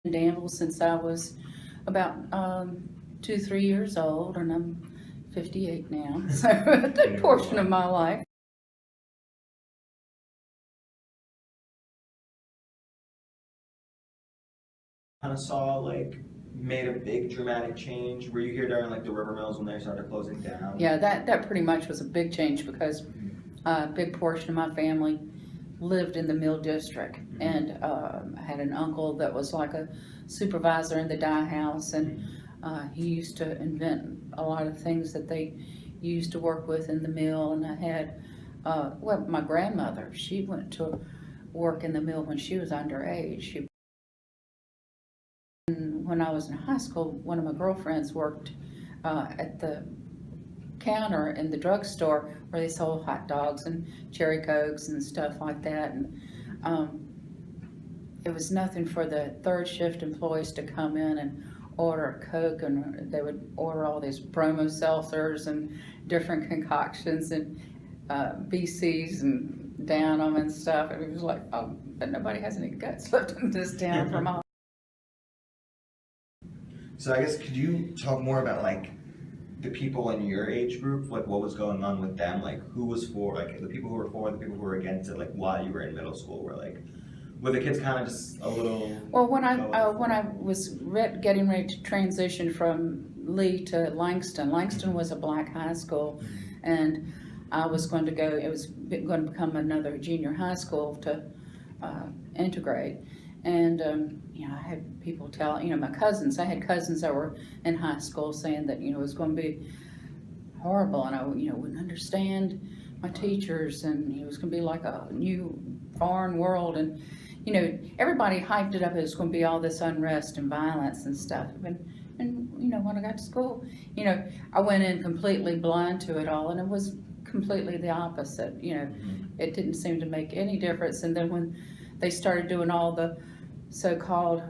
in Danville since I was about 2, 3 years old, and I'm 58 now, so a good portion of my life. Kind of saw like made a big dramatic change? Were you here during like the river mills when they started closing down? Yeah, that pretty much was a big change because a big portion of my family lived in the Mill District, and I had an uncle that was like a supervisor in the dye house, and he used to invent a lot of things that they used to work with in the mill. And I had, well, my grandmother, she went to work in the mill when she was underage. When I was in high school, one of my girlfriends worked at the counter in the drugstore where they sold hot dogs and cherry cokes and stuff like that. And it was nothing for the third shift employees to come in and order a Coke, and they would order all these promo seltzers and different concoctions and BCs and down them and stuff. And it was like, oh, but nobody has any guts left in this town for my. So I guess could you talk more about like the people in your age group, like what was going on with them, like who was for, like the people who were for, the people who were against it, like while you were in middle school, were the kids kind of just a little? Well, when I was getting ready to transition from Lee to Langston was a black high school, and I was going to go. It was going to become another junior high school to integrate. And I had people tell, my cousins. I had cousins that were in high school saying that it was going to be horrible, and I wouldn't understand my teachers, and it was going to be like a new foreign world, and everybody hyped it up. It was going to be all this unrest and violence and stuff. And when I got to school, I went in completely blind to it all, and it was completely the opposite. It didn't seem to make any difference. And then when they started doing all the so-called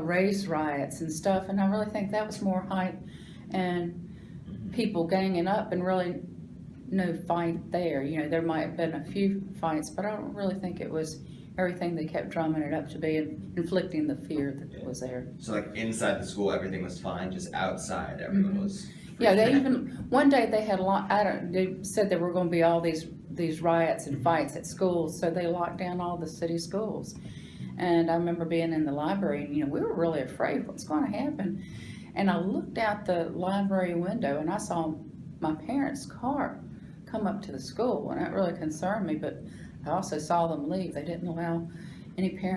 race riots and stuff, and I really think that was more hype and people ganging up, and really no fight there. There might have been a few fights, but I don't really think it was everything they kept drumming it up to be, and inflicting the fear that was there. So like inside the school everything was fine, just outside everyone was. Yeah, they even one day they had a lot. They said there were going to be all these riots and fights at schools, so they locked down all the city schools. And I remember being in the library, and we were really afraid what's going to happen. And I looked out the library window, and I saw my parents' car come up to the school, and that really concerned me. But I also saw them leave. They didn't allow any parents